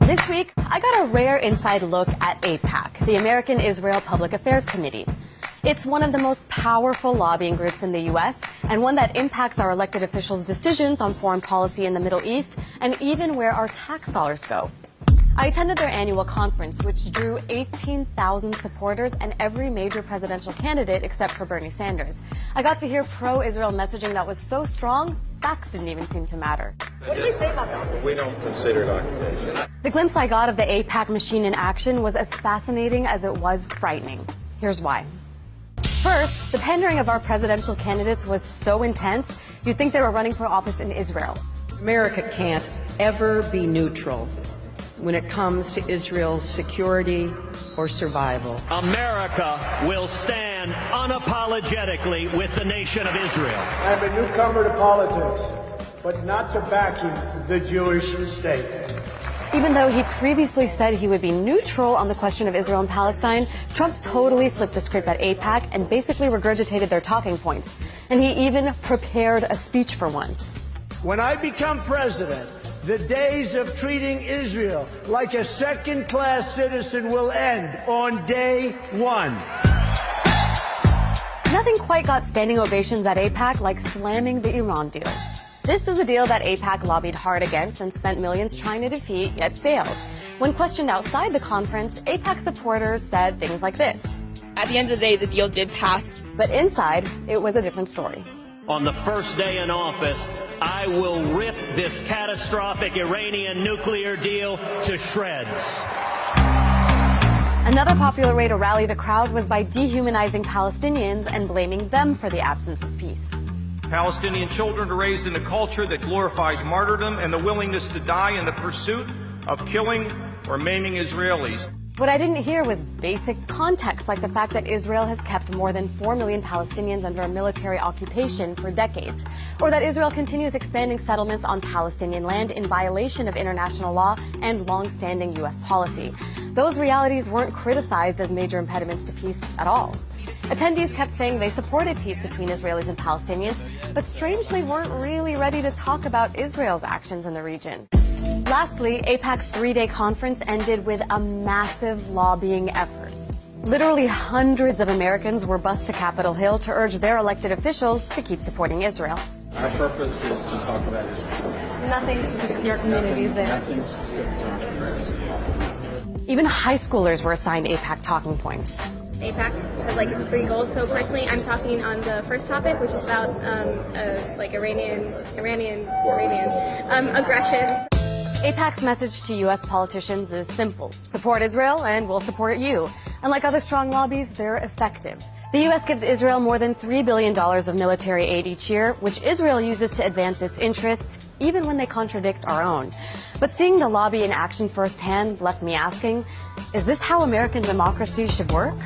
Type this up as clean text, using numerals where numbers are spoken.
This week, I got a rare inside look at AIPAC, the American Israel Public Affairs Committee. It's one of the most powerful lobbying groups in the U.S. and one that impacts our elected officials' decisions on foreign policy in the Middle East and even where our tax dollars go. I attended their annual conference, which drew 18,000 supporters and every major presidential candidate except for Bernie Sanders. I got to hear pro-Israel messaging that was so strong, facts didn't even seem to matter. What did they say about that? We don't consider it occupation. The glimpse I got of the AIPAC machine in action was as fascinating as it was frightening. Here's why. First, the pandering of our presidential candidates was so intense, you'd think they were running for office in Israel. America can't ever be neutral when it comes to Israel's security or survival. America will stand unapologetically with the nation of Israel. I'm a newcomer to politics, but not to backing the Jewish state. Even though he previously said he would be neutral on the question of Israel and Palestine, Trump totally flipped the script at AIPAC and basically regurgitated their talking points. And he even prepared a speech for once. When I become president, the days of treating Israel like a second-class citizen will end on day one. Nothing quite got standing ovations at AIPAC like slamming the Iran deal. This is a deal that AIPAC lobbied hard against and spent millions trying to defeat, yet failed. When questioned outside the conference, AIPAC supporters said things like this. At the end of the day, the deal did pass. But inside, it was a different story. On the first day in office, I will rip this catastrophic Iranian nuclear deal to shreds. Another popular way to rally the crowd was by dehumanizing Palestinians and blaming them for the absence of peace. Palestinian children are raised in a culture that glorifies martyrdom and the willingness to die in the pursuit of killing or maiming Israelis. What I didn't hear was basic context, like the fact that Israel has kept more than 4 million Palestinians under a military occupation for decades, or that Israel continues expanding settlements on Palestinian land in violation of international law and long-standing U.S. policy. Those realities weren't criticized as major impediments to peace at all. Attendees kept saying they supported peace between Israelis and Palestinians, but strangely weren't really ready to talk about Israel's actions in the region. Lastly, AIPAC's 3-day conference ended with a massive lobbying effort. Literally hundreds of Americans were bused to Capitol Hill to urge their elected officials to keep supporting Israel. Our purpose is to talk about Israel. Nothing specific to your communities there. Nothing specific to our communities. Even high schoolers were assigned AIPAC talking points. AIPAC has like its 3 goals. So personally, I'm talking on the first topic, which is about Iranian aggressions. AIPAC's message to U.S. politicians is simple. Support Israel and we'll support you. And like other strong lobbies, they're effective. The U.S. gives Israel more than $3 billion of military aid each year, which Israel uses to advance its interests, even when they contradict our own. But seeing the lobby in action firsthand left me asking, is this how American democracy should work?